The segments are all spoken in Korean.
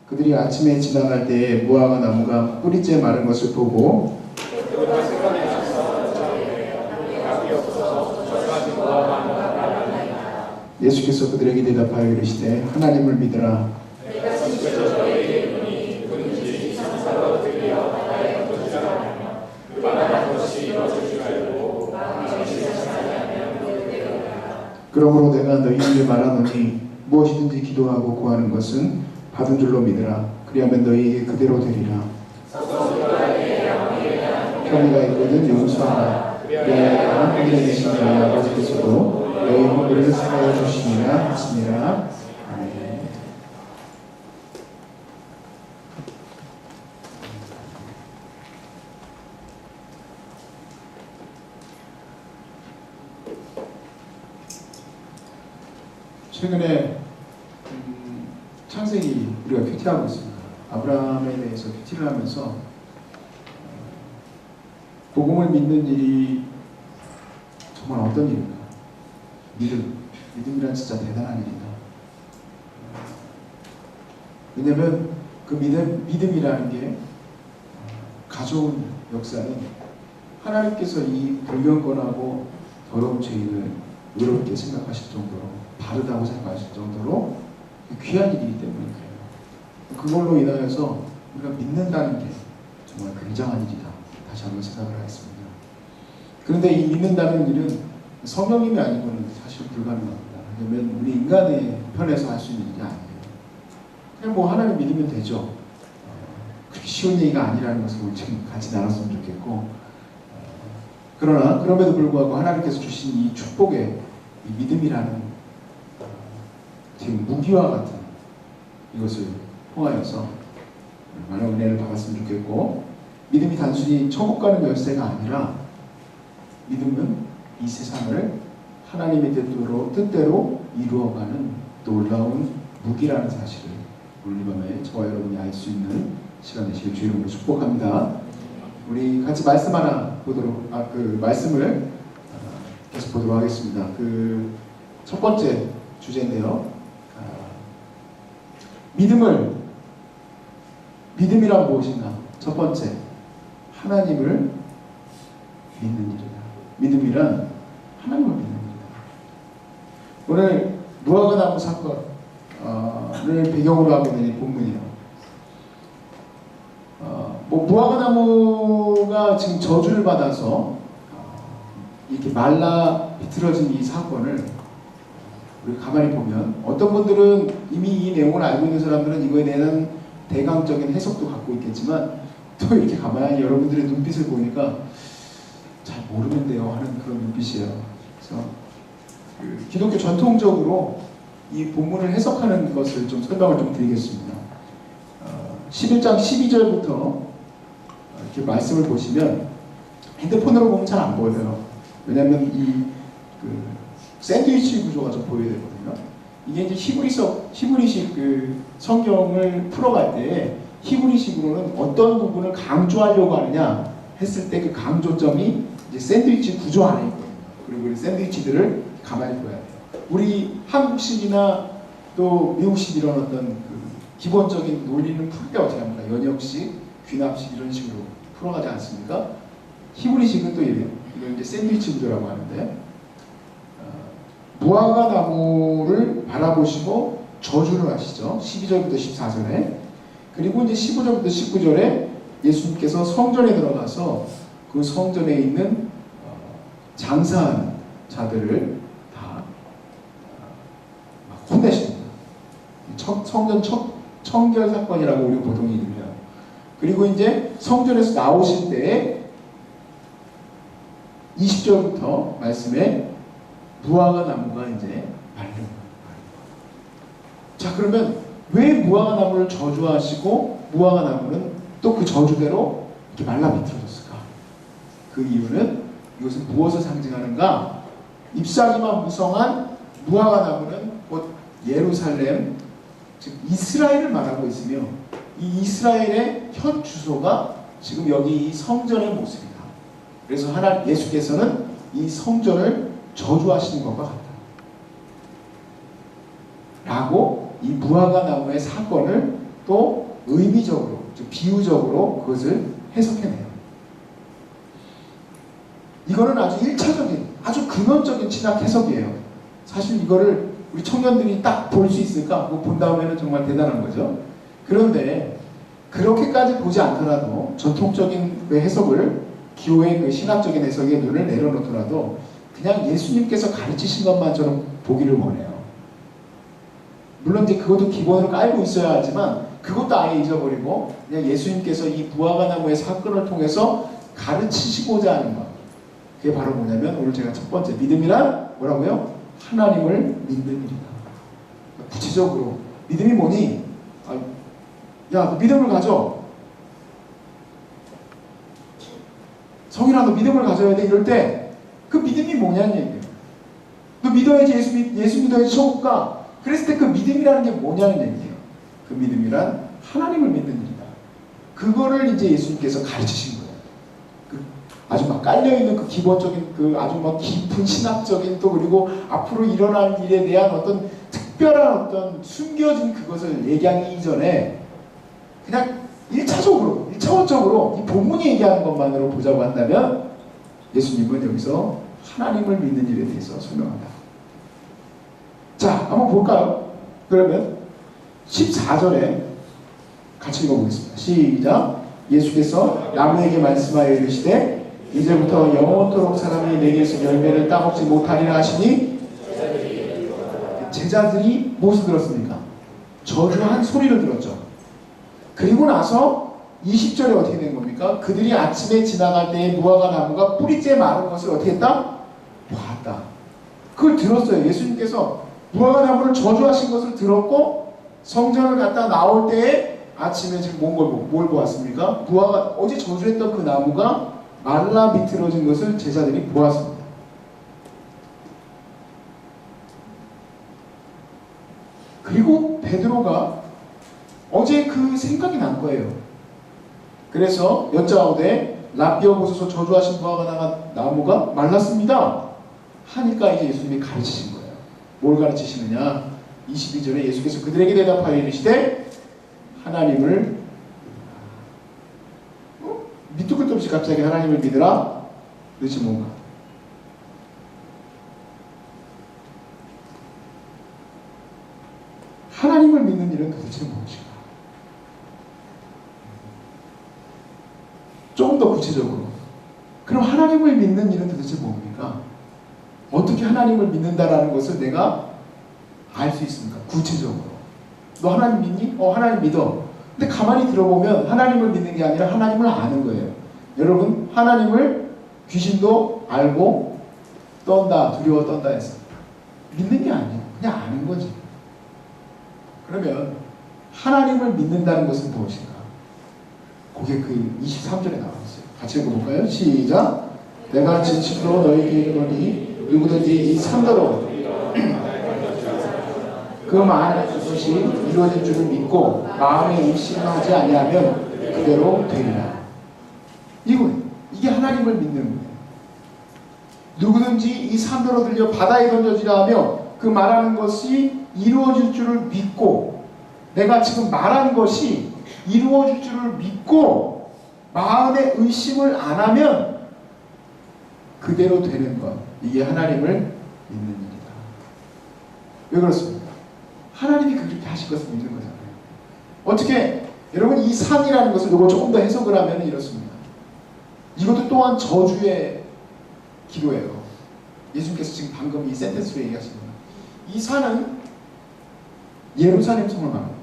그들이 아침에 지나갈 때에 무화과 나무가 뿌리째 마른 것을 보고 예수께서 그들에게 대답하여 이르시되 하나님을 믿으라. 그러므로 내가 너희에게 말하노니 무엇이든지 기도하고 구하는 것은 받은 줄로 믿으라. 그리하면 너희에게 그대로 되리라. 혐의가 있거든 용서하라. 그리하여 하나님의 계신 너희 아버지께서도 너희 허물을 사하여 주시리라 하시니라. 아멘. 최근에 창세기 우리가 큐티하고 있습니다. 아브라함에 대해서 큐티를 하면서 복음을 믿는 일이 정말 어떤 일인가? 믿음이란 진짜 대단한 일이다. 왜냐하면 그 믿음이라는 게 가져온 역사는 하나님께서 이 불경건하고 더러운 죄인을 의롭게 생각하실 정도로, 바르다고 생각하실 정도로 귀한 일이기 때문에 그래요. 그걸로 인하여서 우리가 믿는다는 게 정말 굉장한 일이다. 다시 한번 생각을 하겠습니다. 그런데 이 믿는다는 일은 성령님이 아니고는 사실 불가능합니다. 왜냐하면 우리 인간의 편에서 할 수 있는 일이 아니에요. 그냥 뭐 하나님 믿으면 되죠. 그렇게 쉬운 얘기가 아니라는 것을 우리 지금 같이 나눴으면 좋겠고, 그러나 그럼에도 불구하고 하나님께서 주신 이 축복의 이 믿음이라는 지금 무기와 같은 이것을 통하여서 많은 은혜를 받았으면 좋겠고, 믿음이 단순히 천국 가는 열쇠가 아니라 믿음은 이 세상을 하나님의 뜻대로 이루어가는 놀라운 무기라는 사실을 오늘 이 밤에 저와 여러분이 알 수 있는 시간 되시길 주의 이름으로 축복합니다. 우리 같이 말씀 하나 보도록, 말씀을 계속 보도록 하겠습니다. 그 첫 번째 주제인데요. 믿음이란 무엇인가? 첫 번째, 하나님을 믿는 일이다. 믿음이란 하나님을 믿는 일이다. 오늘 무화과 나무 사건을 배경으로 하게 된 이 본문이에요. 무화과 나무가 지금 저주를 받아서 이렇게 말라 비틀어진 이 사건을 우리 가만히 보면, 어떤 분들은 이미 이 내용을 알고 있는 사람들은 이거에 대한 대강적인 해석도 갖고 있겠지만, 또 이렇게 가만히 여러분들의 눈빛을 보니까 잘 모르는데요 하는 그런 눈빛이에요. 그래서 기독교 전통적으로 이 본문을 해석하는 것을 좀 설명을 좀 드리겠습니다. 11장 12절부터 이렇게 말씀을 보시면 핸드폰으로 보면 잘 안 보여요. 왜냐하면 이 샌드위치 구조가 좀 보여야 되거든요. 이게 이제 히브리식 그 성경을 풀어갈 때 히브리식으로는 어떤 부분을 강조하려고 하느냐 했을 때 그 강조점이 이제 샌드위치 구조 안에 있거든요. 그리고 이 샌드위치들을 가만히 봐야 돼요. 우리 한국식이나 또 미국식 이런 어떤 그 기본적인 논리는 풀 때 어떻게 합니까? 연역식, 귀납식 이런 식으로 풀어가지 않습니까? 히브리식은 또 이래요. 이걸 이제 샌드위치 구조라고 하는데, 무화과 나무를 바라보시고 저주를 하시죠. 12절부터 14절에. 그리고 이제 15절부터 19절에 예수님께서 성전에 들어가서 그 성전에 있는 장사하는 자들을 다 혼내십니다. 성전 청결 사건이라고 우리 보통 얘기를 해요. 그리고 이제 성전에서 나오실 때에 20절부터 말씀에 무화과 나무가 이제 말려. 자, 그러면 왜 무화과 나무를 저주하시고 무화과 나무는 또 그 저주대로 이렇게 말라 비틀어졌을까? 그 이유는 이것은 무엇을 상징하는가? 잎사귀만 무성한 무화과 나무는 곧 예루살렘, 즉 이스라엘을 말하고 있으며, 이 이스라엘의 현 주소가 지금 여기 이 성전의 모습이다. 그래서 예수께서는 이 성전을 저주하시는 것과 같다 라고 이 무화과 나무의 사건을 또 의미적으로, 비유적으로 그것을 해석해내요. 이거는 아주 1차적인, 아주 근원적인 신학 해석이에요. 사실 이거를 우리 청년들이 딱 볼 수 있을까? 그거 본 다음에는 정말 대단한 거죠. 그런데 그렇게까지 보지 않더라도 전통적인 그 해석을, 기호의 그 신학적인 해석에 눈을 내려놓더라도 그냥 예수님께서 가르치신 것만 저는 보기를 원해요. 물론 이제 그것도 기본으로 깔고 있어야 하지만 그것도 아예 잊어버리고 그냥 예수님께서 이 부화가 나무의 사건을 통해서 가르치시고자 하는 것, 그게 바로 뭐냐면 오늘 제가 첫 번째, 믿음이란 뭐라고요? 하나님을 믿는 일이다. 구체적으로 믿음이 뭐니? 야, 너 믿음을 가져. 성인아, 너 믿음을 가져야 돼. 이럴 때 그 믿음이 뭐냐는 얘기예요. 너 믿어야지 예수 믿어야지 천국 가. 그랬을 때 그 믿음이라는 게 뭐냐는 얘기예요. 그 믿음이란 하나님을 믿는 일이다. 그거를 이제 예수님께서 가르치신 거예요. 그 아주 막 깔려있는 그 기본적인 그 아주 막 깊은 신학적인, 또 그리고 앞으로 일어날 일에 대한 어떤 특별한 어떤 숨겨진 그것을 얘기하기 이전에 그냥 1차적으로, 1차원적으로 이 본문이 얘기하는 것만으로 보자고 한다면 예수님은 여기서 하나님을 믿는 일에 대해서 설명한다. 자, 한번 볼까요? 그러면 14절에 같이 읽어보겠습니다. 시작. 예수께서 나무에게 말씀하여 이르시되 이제부터 영원토록 사람이 내게서 열매를 따먹지 못하리라 하시니, 제자들이 무엇을 들었습니까? 저주한 소리를 들었죠. 그리고 나서 20절에 어떻게 된 겁니까? 그들이 아침에 지나갈 때에 무화과 나무가 뿌리째 마른 것을 어떻게 했다? 보았다. 그걸 들었어요. 예수님께서 무화과 나무를 저주하신 것을 들었고, 성전을 갔다 나올 때에 아침에 지금 뭘 보았습니까? 무화과, 어제 저주했던 그 나무가 말라 비틀어진 것을 제자들이 보았습니다. 그리고 베드로가 어제 그 생각이 난 거예요. 그래서 여짜오되 라비어 보소서, 저주하신 무화과 나무가 말랐습니다 하니까 이제 예수님이 가르치신 거예요. 뭘 가르치시느냐? 22절에 예수께서 그들에게 대답하여 이르시되 하나님을 밑도 끝도 없이 갑자기 하나님을 믿으라. 도대체 뭔가? 하나님을 믿는 일은 도대체 무엇인가? 조금 더 구체적으로, 그럼 하나님을 믿는 일은 도대체 뭡니까? 어떻게 하나님을 믿는다라는 것을 내가 알 수 있습니까? 구체적으로. 너 하나님 믿니? 하나님 믿어. 근데 가만히 들어보면 하나님을 믿는 게 아니라 하나님을 아는 거예요. 여러분, 하나님을 귀신도 알고 떤다, 두려워 떤다 해서 믿는 게 아니에요. 그냥 아는 거지. 그러면 하나님을 믿는다는 것은 무엇인가? 그게 그 23절에 나와 있어요. 같이 읽어볼까요? 시작. 내가 진실로 너희에게 이르노니 누구든지 이 산더러 그 말하는 것이 이루어진 줄을 믿고 마음에 의심하지 아니하면 그대로 되리라. 이게 하나님을 믿는 거예요. 누구든지 이 산더러 들려 바다에 던져지라 하며 그 말하는 것이 이루어질 줄을 믿고, 내가 지금 말한 것이 이루어질 줄을 믿고 마음의 의심을 안 하면 그대로 되는 것, 이게 하나님을 믿는 일이다. 왜 그렇습니까? 하나님이 그렇게 하실 것을 믿는 거잖아요. 어떻게, 여러분, 이 산이라는 것을 이거 조금 더 해석을 하면 이렇습니다. 이것도 또한 저주의 기도예요. 예수님께서 지금 방금 이 센텐스로 얘기하신 거예요. 이 산은 예루살렘 성을 말합니다.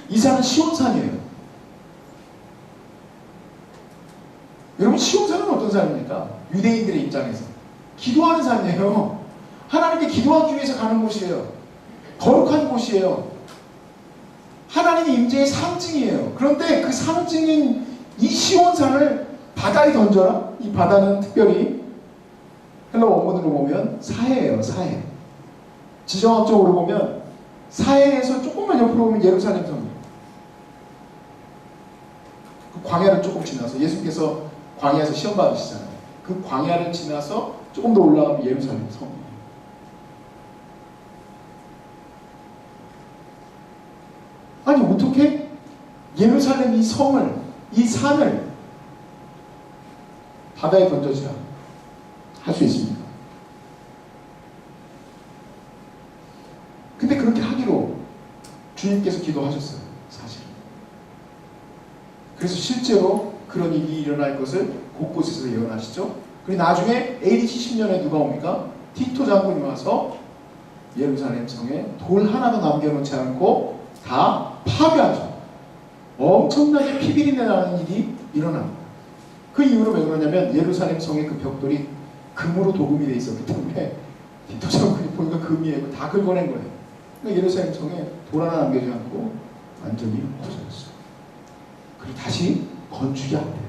이 산은 시온산이에요. 여러분, 시온산은 어떤 산입니까? 유대인들의 입장에서 기도하는 산이에요. 하나님께 기도하기 위해서 가는 곳이에요. 거룩한 곳이에요. 하나님의 임재의 상징이에요. 그런데 그 상징인 이 시온산을 바다에 던져라. 이 바다는 특별히 헬라 원문으로 보면 사해예요. 사해. 지정학적으로 보면 사해에서 조금만 옆으로 보면 예루살렘 성이에요. 그 광야를 조금 지나서, 예수님께서 광야에서 시험 받으시잖아요. 그 광야를 지나서 조금 더 올라가면 예루살렘 성이에요. 아니 어떻게 예루살렘 이 성을, 이 산을 바다에 던져지라 할 수 있습니까? 근데 그렇게 하기로 주님께서 기도하셨어요, 사실. 그래서 실제로 그런 일이 일어날 것을 곳곳에서 예언하시죠. 그리고 나중에 AD 70년에 누가 옵니까? 티토 장군이 와서 예루살렘 성에 돌 하나도 남겨놓지 않고 다 파괴하죠. 엄청나게 피비린내 나는 일이 일어납니다. 그 이유로 왜 그러냐면 예루살렘 성의 그 벽돌이 금으로 도금이 되어 있었기 때문에 티토 장군이 보니까 금이에요. 다 긁어낸 거예요. 그러니까 예루살렘 성에 돌 하나 남기지 않고 완전히 없어졌어요. 그리고 다시 건축이 안 돼요.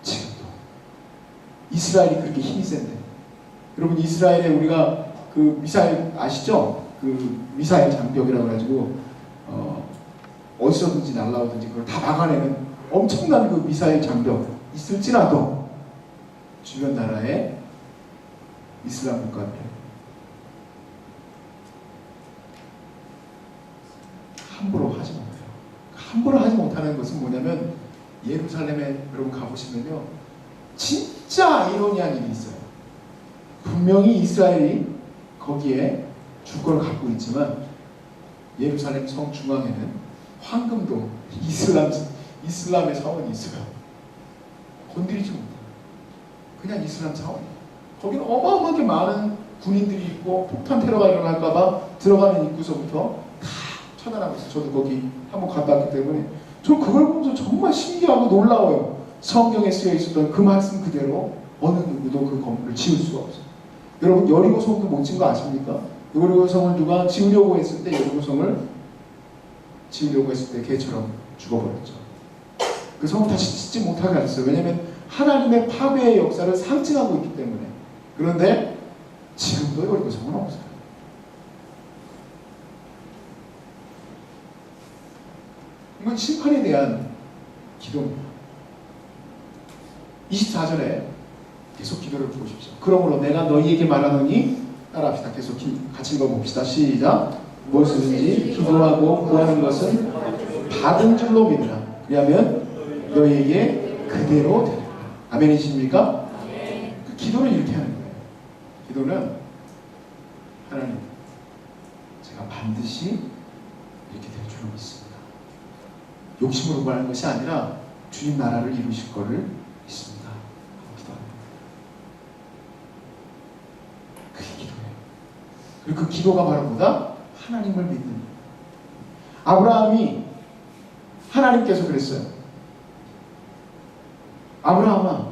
지금도 이스라엘이 그렇게 힘이 센데, 여러분 이스라엘에 우리가 그 미사일 아시죠? 그 미사일 장벽이라고 해가지고 어디서든지 날라오든지 그걸 다 막아내는 엄청난 그 미사일 장벽 있을지라도 주변 나라의 이슬람 국가들 함부로 하지 못해요. 함부로 하지 못하는 것은 뭐냐면 예루살렘에 여러분 가보시면요 진짜 아이러니한 일이 있어요. 분명히 이스라엘이 거기에 주권을 갖고 있지만 예루살렘 성 중앙에는 황금도 이슬람의 사원이 있어요. 건드리지 못해요. 그냥 이슬람 사원이에요. 거기는 어마어마하게 많은 군인들이 있고 폭탄 테러가 일어날까봐 들어가는 입구서부터 다 쳐다나고 있어요. 저도 거기 한번 갔다 왔기 때문에 저 그걸 보면서 정말 신기하고 놀라워요. 성경에 쓰여 있었던 그 말씀 그대로 어느 누구도 그 건물을 지을 수가 없어요. 여러분 여리고성도 못 지은 거 아십니까? 여리고성을 누가 지으려고 했을 때 여리고성을 지으려고 했을 때 개처럼 죽어버렸죠. 그 성을 다시 짓지 못하게 하셨어요. 왜냐하면 하나님의 파괴의 역사를 상징하고 있기 때문에. 그런데 지금도 여리고성은 없어요. 이건 심판에 대한 기도입니다. 24절에 계속 기도를 보십시오. 그러므로 내가 너희에게 말하노니 따라합시다. 계속 같이 읽어봅시다. 시작. 무엇이든지 기도하고 구하는 것은 받은 줄로 믿으라. 그러면 너희에게 그대로 되리라. 아멘이십니까? 그 기도는 이렇게 하는 거예요. 기도는 하나님 제가 반드시 이렇게 될 줄로 믿습니다. 욕심으로 구하는 것이 아니라 주님 나라를 이루실 거를 믿습니다. 기도합니다. 그게 기도예요. 그리고 그 기도가 바로 뭐다? 하나님을 믿는. 아브라함이 하나님께서 그랬어요. 아브라함아,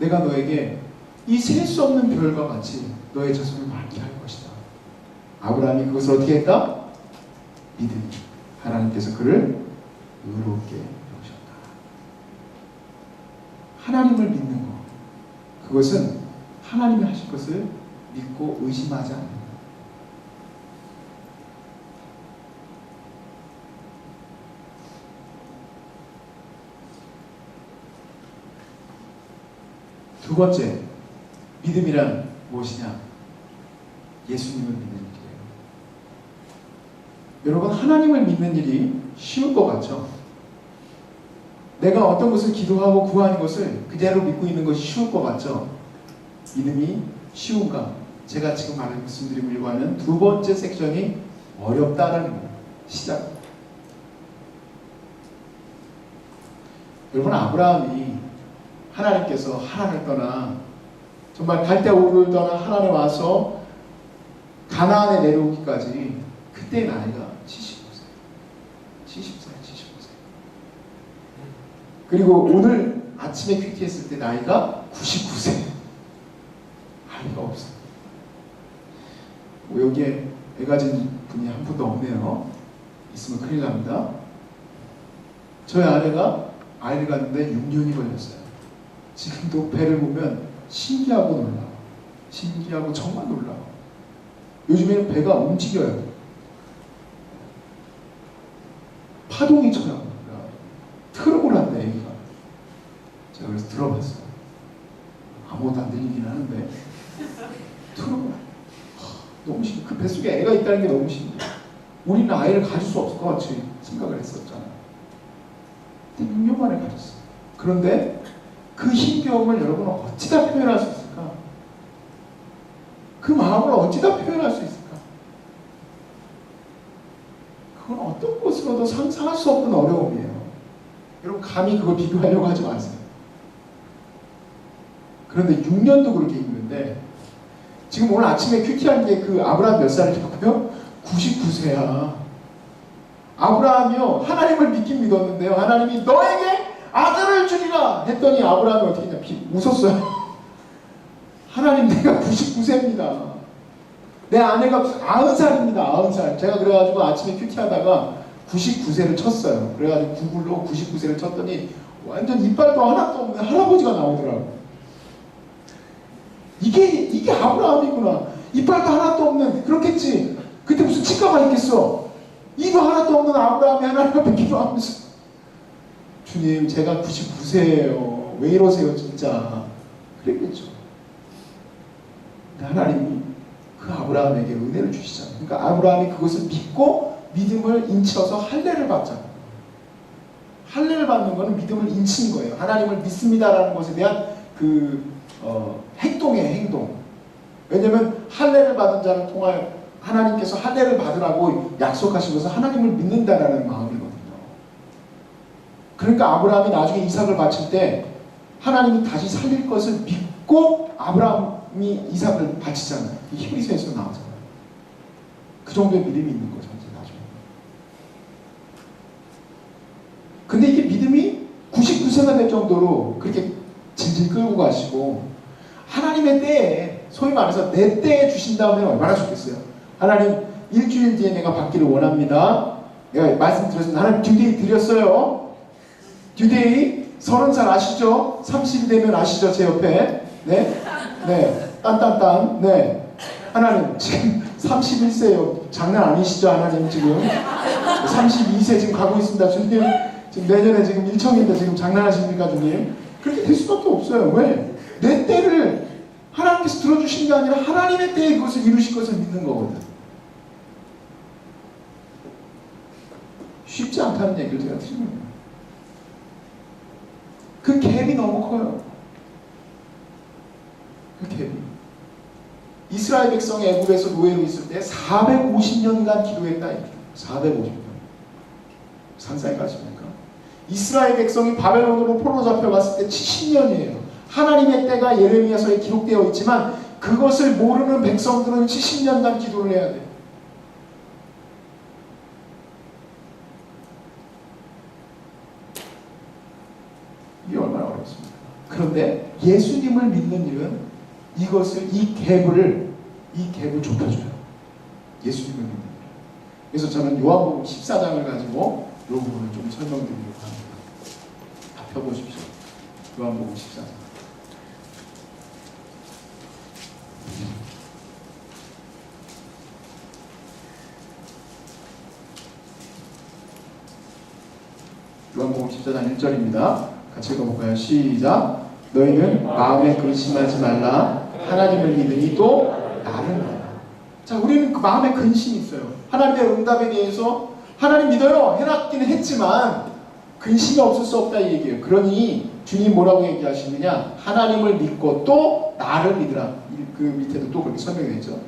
내가 너에게 이 셀 수 없는 별과 같이 너의 자손을 많게 할 것이다. 아브라함이 그것을 어떻게 했다? 믿으니 하나님께서 그를 의롭게 여기셨다. 하나님을 믿는 것, 그것은 하나님이 하실 것을 믿고 의심하지 않는 것. 두 번째, 믿음이란 무엇이냐? 예수님을 믿는 일이에요. 여러분, 하나님을 믿는 일이 쉬울 것 같죠? 내가 어떤 것을 기도하고 구하는 것을 그대로 믿고 있는 것이 쉬울 것 같죠? 믿음이 쉬운가? 제가 지금 말씀드리려고 하는 두 번째 섹션이 어렵다라는 거예요. 시작. 여러분, 아브라함이 하나님께서 하란을 떠나 정말 갈대우르를 떠나 하란에 와서 가나안에 내려오기까지 그때 나이가 75세. 75세. 그리고 오늘 아침에 큐티했을 때 나이가 99세. 아이가 없어요. 여기에 애 가진 분이 한 분도 없네요. 있으면 큰일 납니다. 저희 아내가 아이를 갖는데 6년이 걸렸어요. 지금도 배를 보면 신기하고 놀라워. 신기하고 정말 놀라워. 요즘에는 배가 움직여요. 파동이 쳐요. 트럭을 한대, 애기가. 제가 그래서 들어봤어요. 아무것도 안 들리긴 하는데 트럭을 너무 신기해. 그 뱃속에 애가 있다는 게 너무 신기해. 우리는 아이를 가질 수 없을 것 같이 생각을 했었잖아요. 근데 6년 만에 가졌어요. 그런데 그 힘겨움을 여러분은 어찌다 표현할 수 있을까? 그 마음을 어찌다 표현할 수 있을까? 그건 어떤 것으로도 상상할 수 없는 어려움이에요. 여러분 감히 그걸 비교하려고 하지 마세요. 그런데 6년도 그렇게 힘든데 지금 오늘 아침에 큐티한 게 그 아브라함 몇 살이라고요? 99세야. 아브라함이요 하나님을 믿긴 믿었는데요. 하나님이 너에게 아들을 주리라 했더니 아브라함이 어떻게 했냐? 웃었어요. 하나님 내가 99세입니다. 내 아내가 90살입니다. 90살. 제가 그래가지고 아침에 큐티하다가 99세를 쳤어요. 그래가지고 구글로 99세를 쳤더니 완전 이빨도 하나도 없는 할아버지가 나오더라고요. 이게 아브라함이구나. 이빨도 하나도 없는, 그렇겠지. 그때 무슨 치과가 있겠어. 이도 하나도 없는 아브라함이 하나님 앞에 기도하면서 주님 제가 99세예요. 왜 이러세요 진짜. 그랬겠죠. 근데 하나님이 그 아브라함에게 은혜를 주시잖아요. 그러니까 아브라함이 그것을 믿고 믿음을 인쳐서 할례를 받잖아요. 할례를 받는 것은 믿음을 인치는 거예요. 하나님을 믿습니다라는 것에 대한 행동의 행동. 왜냐하면 할례를 받은 자를 통하여 하나님께서 할례를 받으라고 약속하시면서 하나님을 믿는다라는 마음이거든요. 그러니까 아브라함이 나중에 이삭을 바칠 때 하나님이 다시 살릴 것을 믿고 아브라함이 이삭을 바치잖아요. 히브리서에서 나오잖아요. 그 정도의 믿음이 있는 거죠. 나중에. 근데 이게 믿음이 99세가 될 정도로 그렇게 질질 끌고 가시고 하나님의 때에 소위 말해서 내 때에 주신다면 얼마나 좋겠어요. 하나님 일주일 뒤에 내가 받기를 원합니다. 내가 말씀드렸습니다. 하나님 듀데이 드렸어요. 듀데이 30살 아시죠? 30이 되면 아시죠? 제 옆에 네? 딴 네. 하나님 지금 31세요. 장난 아니시죠? 하나님 지금 32세 지금 가고 있습니다. 주님 지금 내년에 지금 일청인데 지금 장난하십니까 주님? 그렇게 될 수밖에 없어요. 왜? 내 때를 하나님께서 들어주신 게 아니라 하나님의 때에 그것을 이루실 것을 믿는 거거든. 쉽지 않다는 얘기를 제가 드리는 거예요. 그 갭이 너무 커요. 그 갭이. 이스라엘 백성이 애굽에서 노예로 있을 때 450년간 기도했다. 450년. 상상해 가십니까? 이스라엘 백성이 바벨론으로 포로 잡혀갔을 때 70년이에요. 하나님의 때가 예레미야서에 기록되어 있지만 그것을 모르는 백성들은 70년간 기도를 해야 돼요. 이게 얼마나 어렵습니까? 그런데 예수님을 믿는 일은 이것을 이 갭을 좁혀줘요. 예수님을 믿는 일. 그래서 저는 요한복음 14장을 가지고 이 부분을 좀 설명드리려고 합니다. 다 펴보십시오. 요한복음 14장. 요한복음 14장 1절입니다. 같이 읽어볼까요? 시작. 너희는 마음에 근심하지 말라. 하나님을 믿으니 또 나를 믿어라. 자, 우리는 그 마음에 근심이 있어요. 하나님의 응답에 대해서 하나님 믿어요 해놨기는 했지만 근심이 없을 수 없다 이 얘기예요. 그러니 주님 뭐라고 얘기하시느냐? 하나님을 믿고 또 나를 믿으라. 그 밑에도 또 그렇게 설명해 있죠.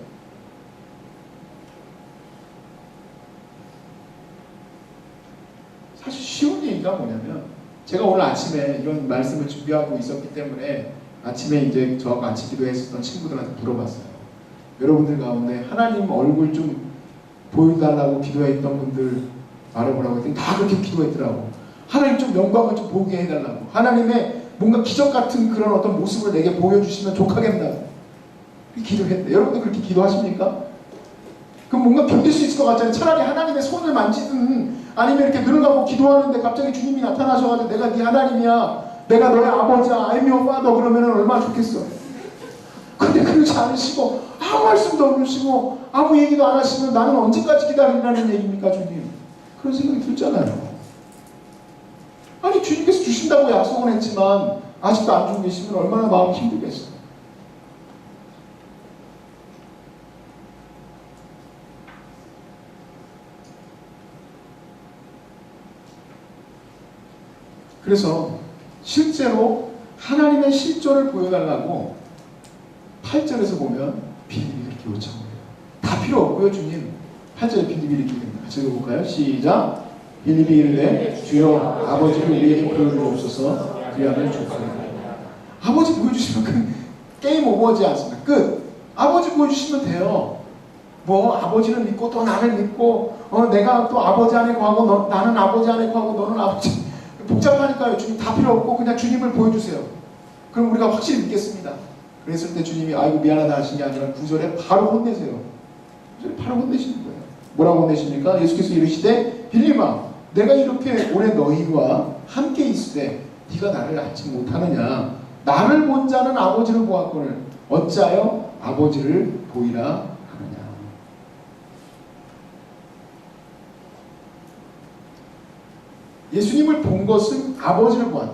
사실 쉬운 얘기가 뭐냐면 제가 오늘 아침에 이런 말씀을 준비하고 있었기 때문에 아침에 이제 저하고 같이 기도했었던 친구들한테 물어봤어요. 여러분들 가운데 하나님 얼굴 좀 보여달라고 기도했던 분들 말해보라고 했더니 다 그렇게 기도했더라고. 하나님 좀 영광을 좀 보게 해달라고. 하나님의 뭔가 기적 같은 그런 어떤 모습을 내게 보여주시면 족하겠다. 기도했대. 여러분도 그렇게 기도하십니까? 그럼 뭔가 견딜 수 있을 것 같잖아요. 차라리 하나님의 손을 만지든 아니면 이렇게 눈을 감고 기도하는데 갑자기 주님이 나타나셔가지고 내가 네 하나님이야. 내가 너의 아버지야. I'm your father. 그러면 얼마나 좋겠어. 근데 그러지 않으시고 아무 말씀도 없으시고 아무 얘기도 안 하시면 나는 언제까지 기다리라는 얘기입니까 주님? 그런 생각이 들잖아요. 아니 주님께서 주신다고 약속은 했지만 아직도 안 주고 계시면 얼마나 마음이 힘들겠어요. 그래서 실제로 하나님의 실존을 보여달라고 8절에서 보면 빌립이 그렇게 요청해요. 다 필요 없고요, 주님. 8절에 빌립이 이렇게 됩니다. 같이 읽어볼까요? 시작. 빌립이 이르되 주여 아버지를 우리에게 보여주옵소서. 그리하면 좋습니다. 아버지 보여주시면 그 게임 오버지 않습니다. 끝. 아버지 보여주시면 돼요. 뭐 아버지를 믿고 또 나를 믿고 내가 또 아버지 안에 거하고 나는 아버지 안에 거하고 너는 아버지 복잡하니까요. 주님 다 필요 없고 그냥 주님을 보여주세요. 그럼 우리가 확실히 믿겠습니다. 그랬을 때 주님이 아이고 미안하다 하신 게 아니라 9절에 바로 혼내세요. 9절에 바로 혼내시는 거예요. 뭐라고 혼내십니까? 예수께서 이르시되 빌립아 내가 이렇게 오래 너희와 함께 있으되 네가 나를 알지 못하느냐. 나를 본 자는 아버지를 보았거늘 어찌하여 아버지를 보이라 하느냐. 예수님을 본 것은 아버지를 보았다.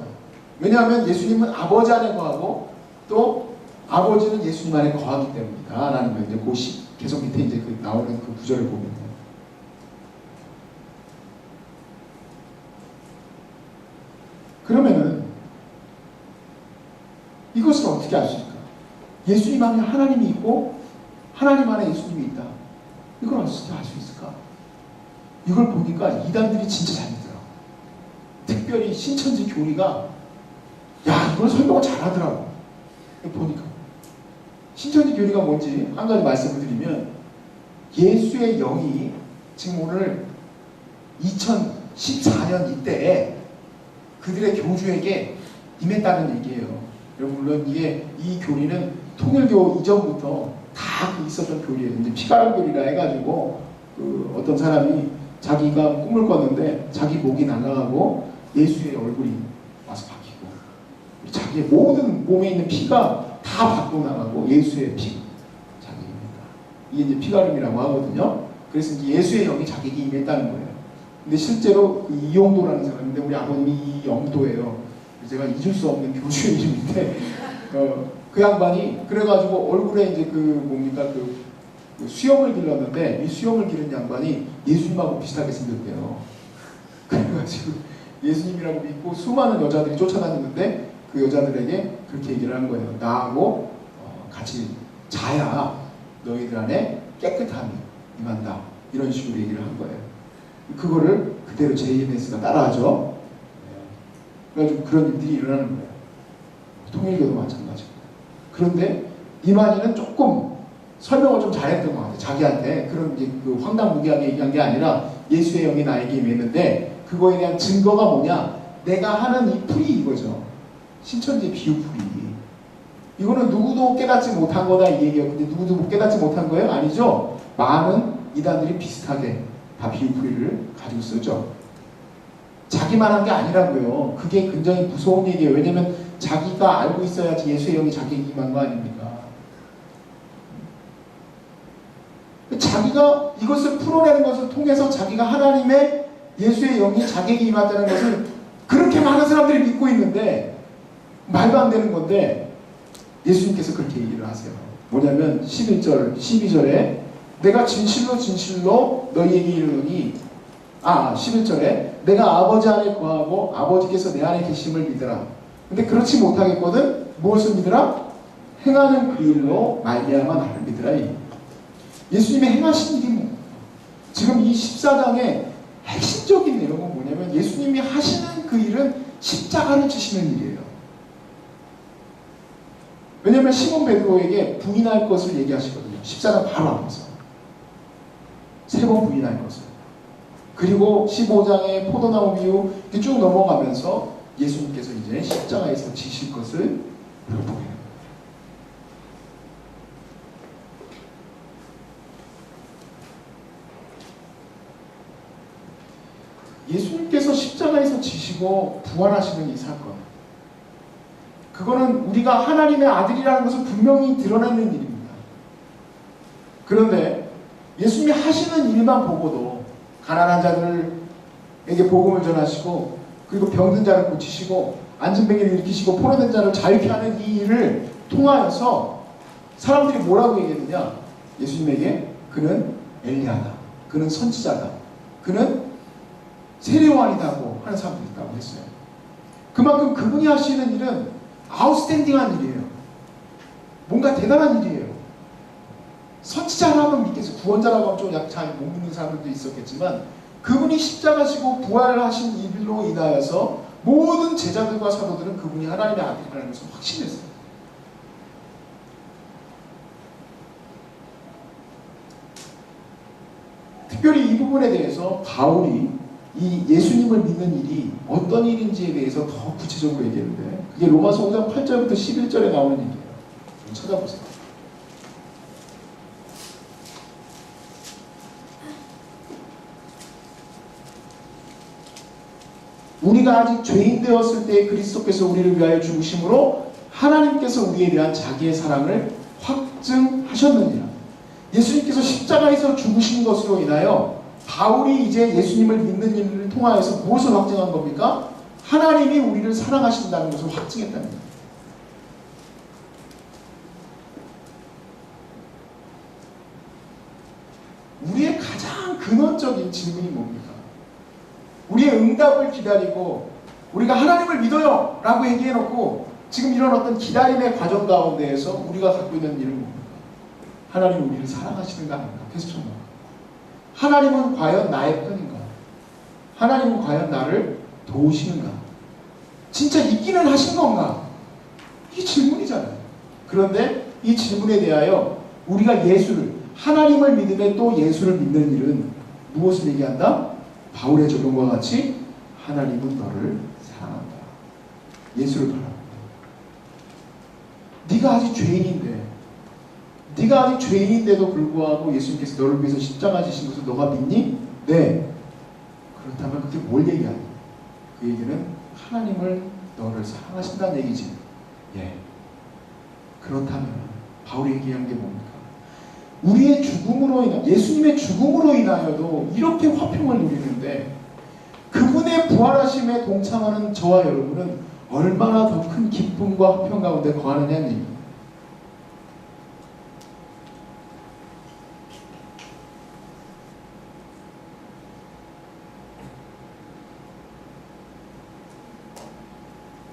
왜냐하면 예수님은 아버지 안에 거하고 또 아버지는 예수님 안에 거하기 때문이다 라는 거예요. 이제 그 계속 밑에 이제 나오는 그 구절을 보면요. 그러면은 이것을 어떻게 알 수 있을까? 예수님 안에 하나님이 있고 하나님 안에 예수님이 있다. 이걸 어떻게 알 수 있을까? 이걸 보니까 이단들이 진짜 잘 믿더라고. 특별히 신천지 교리가 야 이걸 설명을 잘하더라고. 보니까 신천지 교리가 뭔지 한 가지 말씀을 드리면 예수의 영이 지금 오늘 2014년 이때에 그들의 교주에게 임했다는 얘기예요. 여러분 물론 이 교리는 통일교 이전부터 다 있었던 교리예요. 이제 피가로 교리라 해가지고 어떤 사람이 자기가 꿈을 꿨는데 자기 목이 날아가고 예수의 얼굴이 와서 바뀌고 자기의 모든 몸에 있는 피가 다 밖으로 나가고 예수의 피 자기입니다. 이게 이제 피가름이라고 하거든요. 그래서 이제 예수의 영이 자기에게 임했다는 거예요. 근데 실제로 이용도라는 사람인데 우리 아버님이 이영도예요. 제가 잊을 수 없는 교주의 이름인데 그 양반이 그래가지고 얼굴에 이제 그 수염을 길렀는데 이 수염을 기른 양반이 예수님하고 비슷하게 생겼대요. 그래가지고 예수님이라고 믿고 수많은 여자들이 쫓아다녔는데 그 여자들에게 그렇게 얘기를 한 거예요. 나하고 같이 자야 너희들 안에 깨끗함이 임한다. 이런 식으로 얘기를 한 거예요. 그거를 그대로 JMS가 따라하죠. 그래가지고 그런 일들이 일어나는 거예요. 통일교도 마찬가지고. 그런데 이만희는 조금 설명을 좀 잘했던 것 같아요. 자기한테 그런 이제 황당무계하게 얘기한 게 아니라 예수의 영이 나에게 임했는데 그거에 대한 증거가 뭐냐? 내가 하는 이 풀이 이거죠. 신천지 비유풀이. 이거는 누구도 깨닫지 못한 거다 이 얘기예요. 근데 누구도 깨닫지 못한 거예요? 아니죠. 많은 이단들이 비슷하게 다 비유풀이를 가지고 쓰죠. 자기만 한 게 아니라고요. 그게 굉장히 무서운 얘기예요. 왜냐면 자기가 알고 있어야지 예수의 영이 자기에게 임한 거 아닙니까? 자기가 이것을 풀어내는 것을 통해서 자기가 하나님의 예수의 영이 자기에게 임했다는 것을 그렇게 많은 사람들이 믿고 있는데 말도 안 되는 건데 예수님께서 그렇게 얘기를 하세요. 뭐냐면 11절, 12절에 내가 진실로 진실로 너희에게 이르노니 11절에 내가 아버지 안에 거하고 아버지께서 내 안에 계심을 믿으라. 근데 그렇지 못하겠거든 무엇을 믿으라? 행하는 그 일로 말미암아 나를 믿으라. 예수님이 행하신 일이 뭐 지금 이 14장의 핵심적인 내용은 뭐냐면 예수님이 하시는 그 일은 십자가를 지시는 일이에요. 왜냐하면 시몬 베드로에게 부인할 것을 얘기하시거든요. 14장 바로 앞에서 3번 부인할 것을. 그리고 15장의 포도나무 비유 쭉 넘어가면서 예수님께서 이제 십자가에서 지실 것을 보여요. 예수님께서 십자가에서 지시고 부활하시는 이 사건, 그거는 우리가 하나님의 아들이라는 것을 분명히 드러내는 일입니다. 그런데 예수님이 하시는 일만 보고도 가난한 자들에게 복음을 전하시고 그리고 병든 자를 고치시고 안진뱅이를 일으키시고 포로된 자를 자유케 하는 이 일을 통하여서 사람들이 뭐라고 얘기했느냐? 예수님에게 그는 엘리야다, 그는 선지자다, 그는 세례요한이다고 하는 사람들이 있다고 했어요. 그만큼 그분이 하시는 일은 아웃스탠딩한 일이에요. 뭔가 대단한 일이에요. 선지자라고 하면 믿겠어요. 구원자라고 하면 좀 잘 못 믿는 사람들도 있었겠지만 그분이 십자가시고 부활하신 일로 인하여서 모든 제자들과 사도들은 그분이 하나님의 아들이라는 것을 확신했어요. 특별히 이 부분에 대해서 바울이 이 예수님을 믿는 일이 어떤 일인지에 대해서 더 구체적으로 얘기했는데 그게 로마서 5장 8절부터 11절에 나오는 얘기예요. 좀 찾아보세요. 우리가 아직 죄인 되었을 때 그리스도께서 우리를 위하여 죽으심으로 하나님께서 우리에 대한 자기의 사랑을 확증하셨느니라. 예수님께서 십자가에서 죽으신 것으로 인하여 바울이 이제 예수님을 믿는 일을 통하여서 무엇을 확증한 겁니까? 하나님이 우리를 사랑하신다는 것을 확증했다는 거예요. 우리의 가장 근원적인 질문이 뭡니까? 우리의 응답을 기다리고 우리가 하나님을 믿어요 라고 얘기해놓고 지금 이런 어떤 기다림의 과정 가운데에서 우리가 갖고 있는 일은 뭡니까? 하나님은 우리를 사랑하시는가 아닌가? 퀘스천 마크. 하나님은 과연 나의 편인가? 하나님은 과연 나를 도우시는가? 진짜 있기는 하신 건가? 이게 질문이잖아요. 그런데 이 질문에 대하여 우리가 예수를, 하나님을 믿음에 또 예수를 믿는 일은 무엇을 얘기한다? 바울의 적용과 같이 하나님은 너를 사랑한다. 예수를 바랍니다. 네가 아직 죄인인데, 네가 아직 죄인인데도 불구하고 예수님께서 너를 위해서 십자가 지신 것을 너가 믿니? 네. 그렇다면 그게 뭘 얘기하니? 그 얘기는 하나님을 너를 사랑하신다는 얘기지. 예. 그렇다면 바울이 얘기한 게 뭡니까? 우리의 죽음으로 인하, 예수님의 죽음으로 인하여도 이렇게 화평을 누리는데 그분의 부활하심에 동참하는 저와 여러분은 얼마나 더 큰 기쁨과 화평 가운데 거하느냐는 얘기입니다.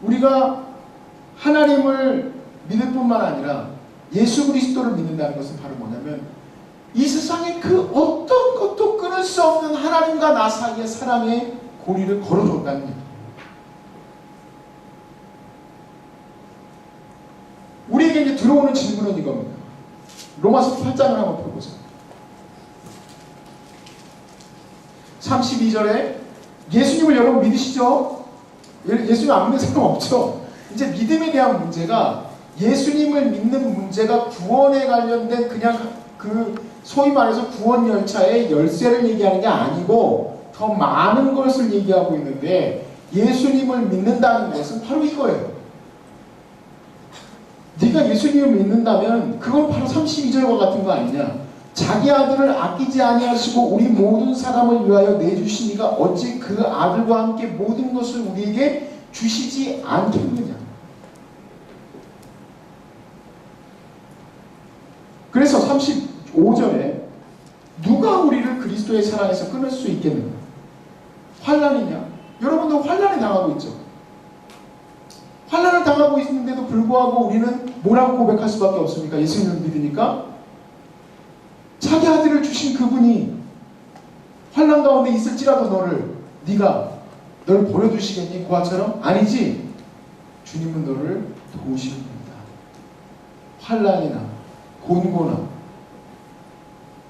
우리가 하나님을 믿을 뿐만 아니라 예수 그리스도를 믿는다는 것은 바로 뭐냐면 이 세상에 그 어떤 것도 끊을 수 없는 하나님과 나 사이의 사랑의 고리를 걸어줬다는 얘기예요. 우리에게 이제 들어오는 질문은 이겁니다. 로마서 8장을 한번 펴보세요. 32절에 예수님을 여러분 믿으시죠? 예수님 안 믿는 사람 없죠? 이제 믿음에 대한 문제가 예수님을 믿는 문제가 구원에 관련된 그냥 그 소위 말해서 구원 열차의 열쇠를 얘기하는 게 아니고 더 많은 것을 얘기하고 있는데 예수님을 믿는다는 것은 바로 이거예요. 네가 예수님을 믿는다면 그건 바로 32절과 같은 거 아니냐. 자기 아들을 아끼지 아니하시고 우리 모든 사람을 위하여 내주시니가 어찌 그 아들과 함께 모든 것을 우리에게 주시지 않겠느냐. 그래서 35절에 누가 우리를 그리스도의 사랑에서 끊을 수 있겠느냐? 환난이냐? 여러분도 환난에 당하고 있죠. 환난을 당하고 있는데도 불구하고 우리는 뭐라고 고백할 수밖에 없습니까? 예수님을 믿으니까 자기 아들을 주신 그분이 환난 가운데 있을지라도 널 버려두시겠니? 고아처럼? 아니지. 주님은 너를 도우시는 분이다. 환난이나 곤고나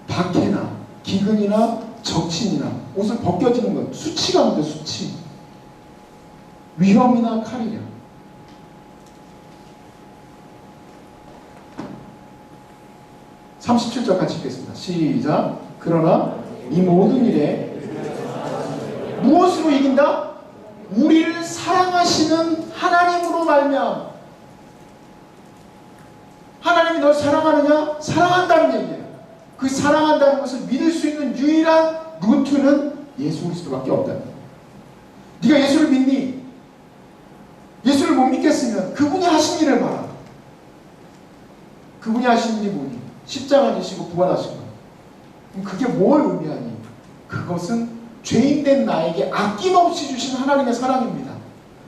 박해나 기근이나 적신이나 옷을 벗겨지는 것, 수치가 문제, 수치, 위험이나 칼이냐. (37절) 같이 읽겠습니다. 시작. 그러나 이 모든 일에 무엇으로 이긴다? 우리를 사랑하시는 하나님으로 말미암아. 하나님이 널 사랑하느냐? 사랑한다는 얘기예요. 그 사랑한다는 것을 믿을 수 있는 유일한 루트는 예수 그리스도밖에 없다는 거예요. 네가 예수를 믿니? 예수를 못 믿겠으면 그분이 하신 일을 봐라. 그분이 하신 일이 뭐니? 십자가 지시고 부활하신 거예요. 그럼 그게 뭘 의미하니? 그것은 죄인된 나에게 아낌없이 주신 하나님의 사랑입니다.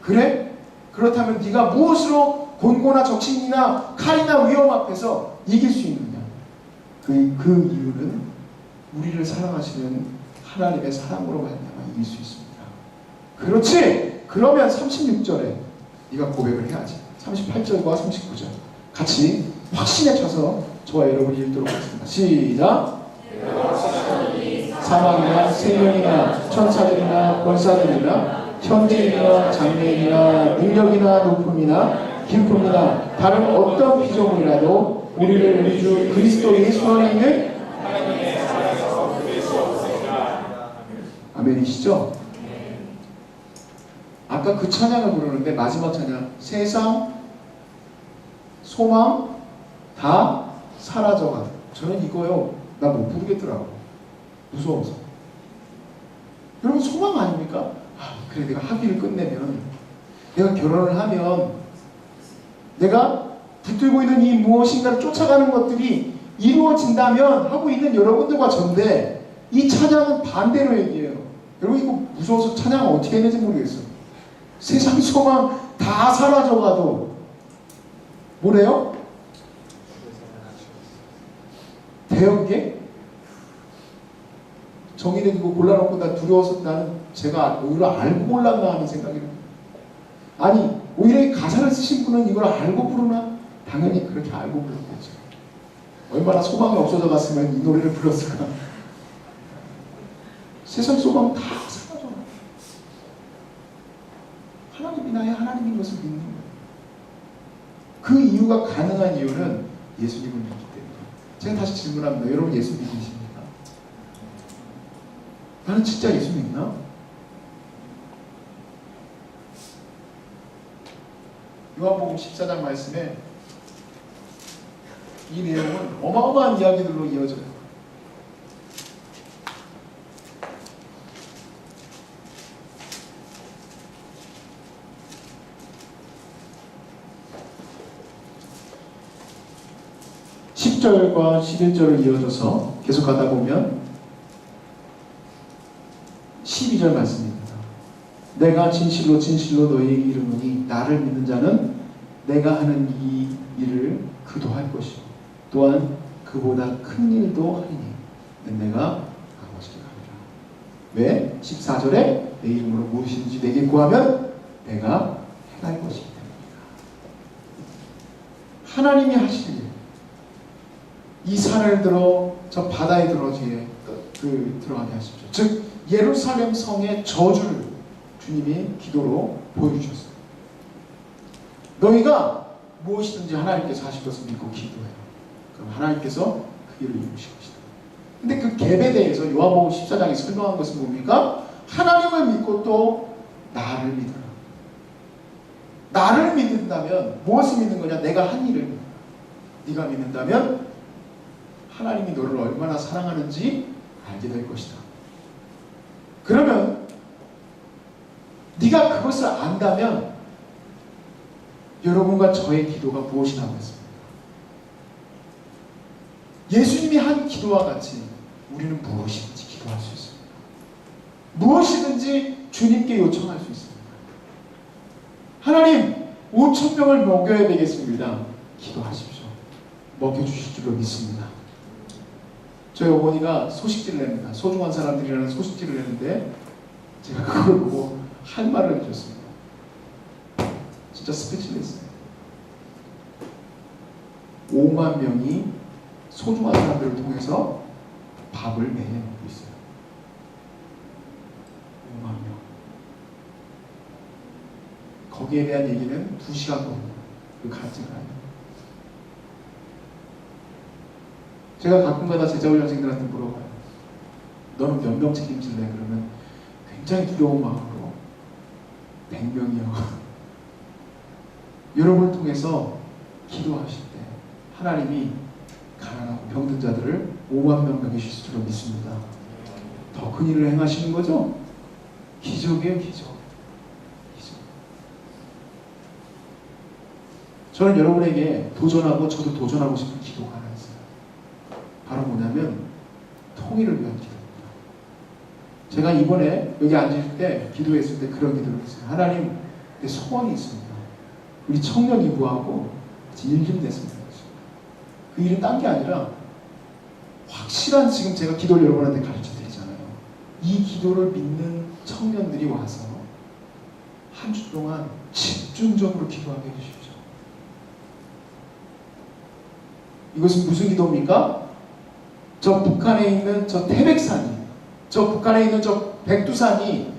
그래? 그렇다면 네가 무엇으로 곤고나 적신이나 칼이나 위험 앞에서 이길 수 있느냐? 그 이유는 우리를 사랑하시는 하나님의 사랑으로 말미암아 이길 수 있습니다. 그렇지? 그러면 36절에 네가 고백을 해야지. 38절과 39절 같이 확신에 차서 저와 여러분이 읽도록 하겠습니다. 시작! 사망이나 생명이나 천사들이나 권사들이나 현재이나 장래이나 능력이나 높음이나 깊음이나 다른 어떤 피조물이라도 우리를 우리 주 그리스도의 손 안에 있는 아멘이시죠? 아까 그 찬양을 부르는데 마지막 찬양 세상 소망 다 사라져가. 저는 이거요 나 못 부르겠더라고. 무서워서. 여러분 소망 아닙니까? 그래 내가 학위를 끝내면 내가 결혼을 하면 내가 붙들고 있는 이 무엇인가를 쫓아가는 것들이 이루어진다면 하고 있는 여러분들과 전데 이 찬양은 반대로 얘기해요. 여러분 이거 무서워서 찬양을 어떻게 해야 될지 모르겠어요. 세상 소망 다 사라져가도 뭐래요? 대형계? 정의는 이거 골라놓고 나 두려워서 나는 제가 오히려 알고 골랐나 하는 생각이 듭니다. 아니 오히려 이 가사를 쓰신 분은 이걸 알고 부르나? 당연히 그렇게 알고 불렀겠죠. 얼마나 소망이 없어져 갔으면 이 노래를 불렀을까? 세상 소망 다 사라져. 하나님이 나의 하나님인 것을 믿는 거예요. 그 이유가 가능한 이유는 예수님을 믿기 때문에. 제가 다시 질문합니다. 여러분 예수 믿으십니까? 나는 진짜 예수 믿나? 요한복음 14장 말씀에 이 내용은 어마어마한 이야기들로 이어져요. (10절과 11절을) 이어져서 계속 가다 보면 12절 말씀입니다. 내가 진실로 진실로 너희에게 이르노니 나를 믿는 자는 내가 하는 이 일을 그도 할 것이요 또한 그보다 큰 일도 하리니 내가 아버지께 가리라. 왜? 14절에 내 이름으로 무엇이든지 내게 구하면 내가 행할 것이기 때문이다. 하나님이 하실 일, 이 산을 들어 저 바다에 들어 뒤에 들어가게 하십시오. 즉 예루살렘 성의 저주를 주님이 기도로 보여주셨어요. 너희가 무엇이든지 하나님께서 하실 것을 믿고 기도해요. 그럼 하나님께서 그 일을 이루실 것이다. 근데 그 갭에 대해서 요한복음 14장에 설명한 것은 뭡니까? 하나님을 믿고 또 나를 믿어라. 나를 믿는다면 무엇을 믿는 거냐? 내가 한 일을 믿는다. 네가 믿는다면 하나님이 너를 얼마나 사랑하는지 알게 될 것이다. 그러면 네가 그것을 안다면 여러분과 저의 기도가 무엇이 나오겠습니까? 예수님이 한 기도와 같이 우리는 무엇이든지 기도할 수 있습니다. 무엇이든지 주님께 요청할 수 있습니다. 하나님 5,000명을 먹여야 되겠습니다. 기도하십시오. 먹여주실 줄로 믿습니다. 저희 어머니가 소식지를 냅니다. 소중한 사람들이라는 소식지를 내는데 제가 그걸 보고 할 말을 해줬습니다. 진짜 스피치레스예요. 5만 명이 소중한 사람들을 통해서 밥을 매일 먹고 있어요. 5만 명. 거기에 대한 얘기는 2시간 겁니다. 그 가치가 아니에요. 제가 가끔가다 제자훈련생들한테 물어봐요. 너는 몇 명 책임질래? 그러면 굉장히 두려운 마음으로 100명이요. 여러분을 통해서 기도하실 때 하나님이 가난하고 병든 자들을 5만 명 먹이실 줄로 믿습니다. 더 큰 일을 행하시는 거죠? 기적이에요, 기적. 기적. 저는 여러분에게 도전하고 저도 도전하고 싶은 기도가 하나 있어요. 바로 뭐냐면 통일을 위한 기도입니다. 제가 이번에 여기 앉을 때 기도했을 때 그런 기도를 했어요. 하나님, 내 소원이 있습니다. 우리 청년 이부하고 일 좀 냈으면 좋겠어요. 그 일은 딴 게 아니라 확실한, 지금 제가 기도를 여러분한테 가르쳐 드리잖아요. 이 기도를 믿는 청년들이 와서 한 주 동안 집중적으로 기도하게 해주십시오. 이것은 무슨 기도입니까? 저 북한에 있는 저 태백산이, 저 북한에 있는 저 백두산이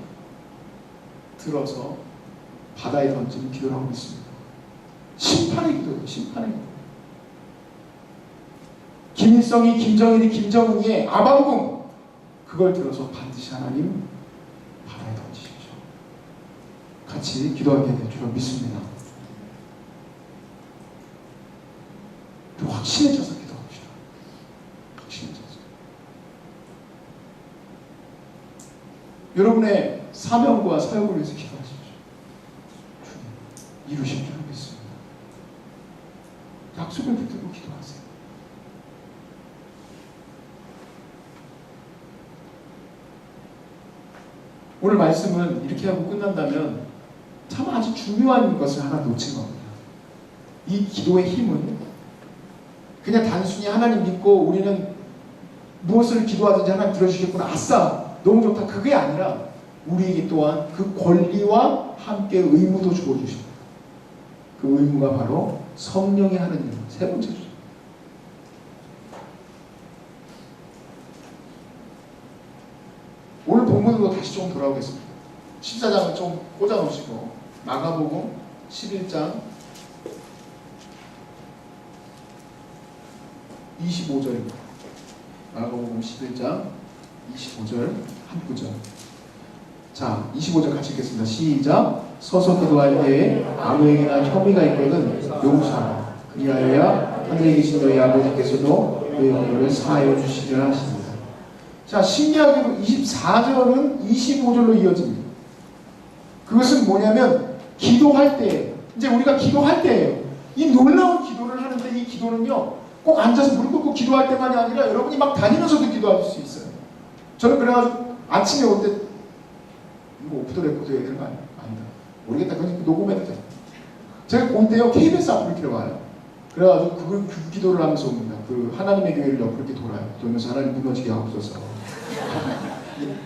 들어서 바다에 던지는 기도를 하고 있습니다. 심판의 기도예요. 심판의 기도. 김일성이, 김정일이, 김정은이의 아방궁, 그걸 들어서 반드시 하나님 바다에 던지십시오. 같이 기도하게 될 줄 믿습니다. 확신해져서 기도합시다. 확신해져서. 여러분의 사명과 사역을 위해서 기도하십시오. 주님, 이루실 줄 믿습니다. 약속을 붙들고 기도하세요. 오늘 말씀은 이렇게 하고 끝난다면 참 아주 중요한 것을 하나 놓친 겁니다. 이 기도의 힘은 그냥 단순히 하나님 믿고 우리는 무엇을 기도하든지 하나님 들어주셨구나, 아싸 너무 좋다, 그게 아니라 우리에게 또한 그 권리와 함께 의무도 주어주십니다. 그 의무가 바로 성령이 하는 일, 세 번째 주죠. 오늘 본문으로 다시 좀 돌아오겠습니다. 14장을 좀 꽂아놓으시고 마가복음 11장 25절입니다. 마가복음 11장 25절 한 구절. 자, 25절 같이 읽겠습니다. 시작. 서서 기도할 때에 아무에게나 혐의가 있거든 용서하라. 그리하여야 하늘에 계신 너희 아버지께서도 너희 허물을 사하여 주시리라 하십니다. 자, 신기하게도 24절은 25절로 이어집니다. 그것은 뭐냐면 기도할 때, 이제 우리가 기도할 때예요. 이 놀라운 기도를 하는데 이 기도는요, 꼭 앉아서 무릎 꿇고 기도할 때만이 아니라 여러분이 막 다니면서도 기도하실 수 있어요. 저는 그래가지고 아침에 올 때 이거 오프 더 레코드 해야 되는 거 아니다. 모르겠다. 그냥 녹음해도 돼. 제가 올 때요, KBS 앞으로 이렇게 와요. 그래가지고 그 기도를 하면서 옵니다. 그 하나님의 교회를 옆으로 이렇게 돌아요. 돌면서 하나님 무너지게 하옵소서.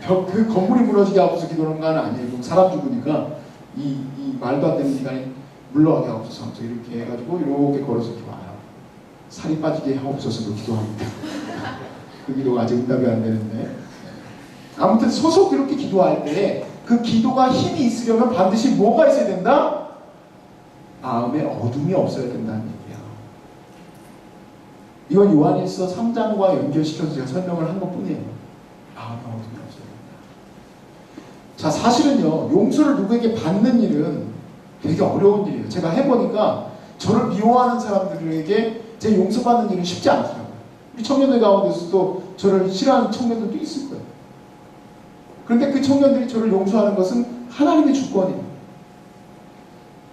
그 건물이 무너지게 하옵소서 기도하는 건 아니에요. 사람 죽으니까 이 말도 안 되는 기간이 물러가게 하옵소서 하면서 이렇게 해가지고 이렇게 걸어서 이렇게 와요. 살이 빠지게 하옵소서로 기도합니다. 그 기도가 아직 응답이 안 되는데, 아무튼 소속 이렇게 기도할 때 그 기도가 힘이 있으려면 반드시 뭐가 있어야 된다? 마음에 어둠이 없어야 된다는 얘기야. 이건 요한일서 3장과 연결시켜서 제가 설명을 한 것뿐이에요. 마음에 어둠이 없어야 된다. 자, 사실은요, 용서를 누구에게 받는 일은 되게 어려운 일이에요. 제가 해보니까 저를 미워하는 사람들에게 제 용서받는 일은 쉽지 않더라고요. 우리 청년들 가운데서도 저를 싫어하는 청년들도 있을 거예요. 그런데 그 청년들이 저를 용서하는 것은 하나님의 주권이에요.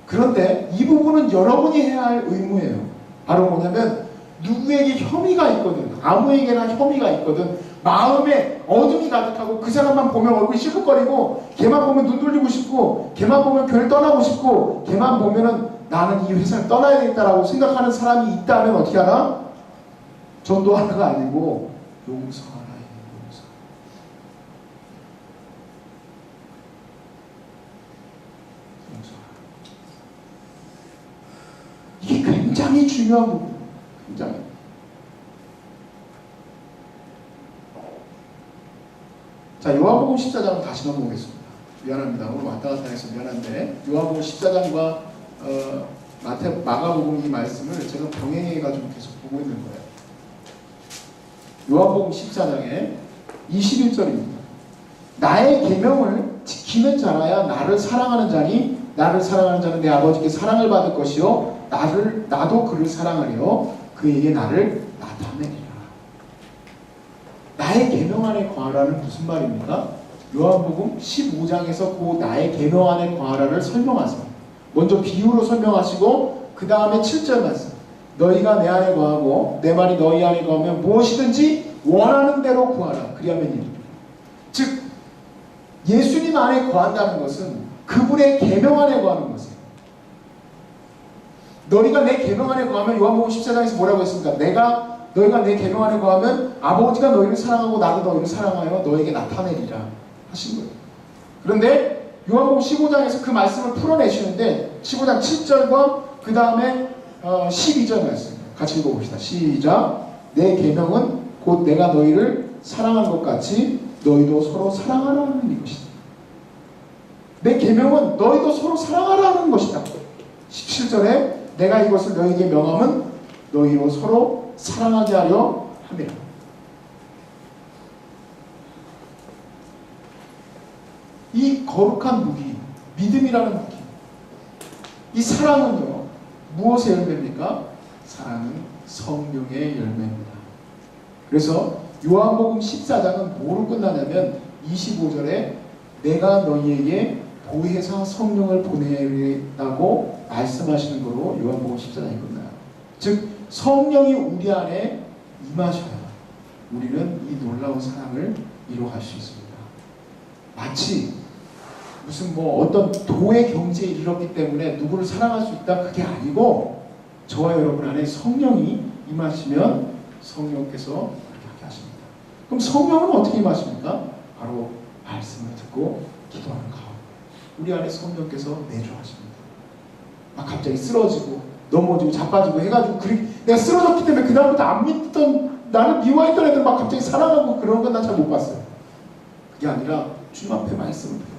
그런데 이 부분은 여러분이 해야 할 의무예요. 바로 뭐냐면 누구에게 혐의가 있거든, 아무에게나 혐의가 있거든, 마음에 어둠이 가득하고 그 사람만 보면 얼굴이 시끌거리고, 걔만 보면 눈 돌리고 싶고, 걔만 보면 교회를 떠나고 싶고, 걔만 보면은 나는 이 회사를 떠나야겠다라고 생각하는 사람이 있다면 어떻게 하나? 전도하나가 아니고 용서하라. 이게 굉장히 중요한 부분이에요. 굉장히. 자, 요한복음 14장을 다시 넘어오겠습니다. 미안합니다. 오늘 왔다 갔다 해서 미안한데, 요한복음 14장과 마가복음 이 말씀을 제가 병행해가지고 계속 보고 있는 거예요. 요한복음 14장에 21절입니다. 나의 계명을 지키는 자라야 나를 사랑하는 자니, 나를 사랑하는 자는 내 아버지께 사랑을 받을 것이요 나도 그를 사랑하려 그에게 나를 나타내리라. 나의 계명 안에 거하라는 무슨 말입니까? 요한복음 15장에서 그 나의 계명 안에 거하라를 설명하세요. 먼저 비유로 설명하시고 그 다음에 7절 말씀, 너희가 내 안에 거하고 내 말이 너희 안에 거하면 무엇이든지 원하는 대로 구하라. 그리하면 이르리라. 즉 예수님 안에 거한다는 것은 그분의 계명 안에 거하는 것이에요. 너희가 내 계명 안에 거하면 요한복음 14장에서 뭐라고 했습니까? 너희가 내 계명 안에 거하면 아버지가 너희를 사랑하고 나도 너희를 사랑하여 너에게 나타내리라 하신 거예요. 그런데 요한복음 15장에서 그 말씀을 풀어내시는데 15장 7절과 그 다음에 12절 말씀 같이 읽어봅시다. 시작. 내 계명은 곧 내가 너희를 사랑한 것 같이 너희도 서로 사랑하라는 이것이다. 내 계명은 너희도 서로 사랑하라는 것이다. 17절에 내가 이것을 너희에게 명함은 너희로 서로 사랑하게 하려 함이라. 이 거룩한 무기, 믿음이라는 무기, 이 사랑은요 무엇의 열매입니까? 사랑은 성령의 열매입니다. 그래서 요한복음 14장은 뭐로 끝나냐면 25절에 내가 너희에게 보혜사 성령을 보내리라고 말씀하시는 거로 요한복음 14장이 끝나요. 즉 성령이 우리 안에 임하셔야 우리는 이 놀라운 사랑을 이루어갈 수 있습니다. 마치 무슨 어떤 도의 경지에 이르렀기 때문에 누구를 사랑할 수 있다 그게 아니고 저와 여러분 안에 성령이 임하시면 성령께서 그렇게 하게 하십니다. 그럼 성령은 어떻게 임하십니까? 바로 말씀을 듣고 기도하는 가운데 우리 안에 성령께서 내주하십니다. 막 갑자기 쓰러지고 넘어지고 자빠지고 해가지고 내가 쓰러졌기 때문에 그 다음부터 안 믿던 나를 미워했던 애들 막 갑자기 사랑하고 그런 건 난 잘 못 봤어요. 그게 아니라 주님 앞에 말씀을 배우고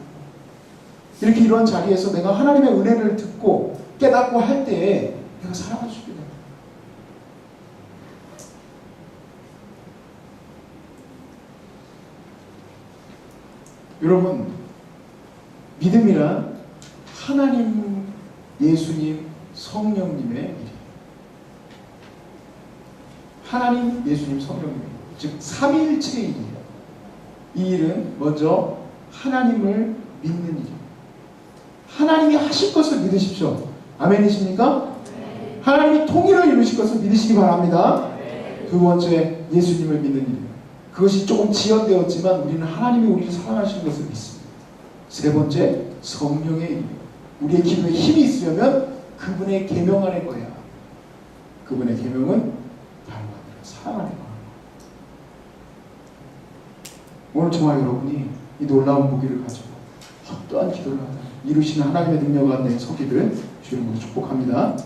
이렇게 이런 자리에서 내가 하나님의 은혜를 듣고 깨닫고 할 때에 내가 사랑을 주게 됩니다. 여러분, 믿음이란 하나님, 예수님, 성령님의 일이에요. 하나님, 예수님, 성령님, 즉 삼위일체의 일이에요. 이 일은 먼저 하나님을 믿는 일이에요. 하나님이 하실 것을 믿으십시오. 아멘이십니까? 네. 하나님이 통일을 이루실 것을 믿으시기 바랍니다. 네. 두 번째, 예수님을 믿는 일이에요. 그것이 조금 지연되었지만 우리는 하나님이 우리를 사랑하시는 것을 믿습니다. 세 번째, 성령의 일이에요. 우리의 기도에 힘이 있으려면 그분의 계명 안에 거야. 그분의 계명은 다른 거 아니라 사랑 안에 거야. 오늘 저와 여러분이 이 놀라운 무기를 가지고 어떠한 기도를 하다 이루시는 하나님의 능력 안에 서기를 주님으로 축복합니다.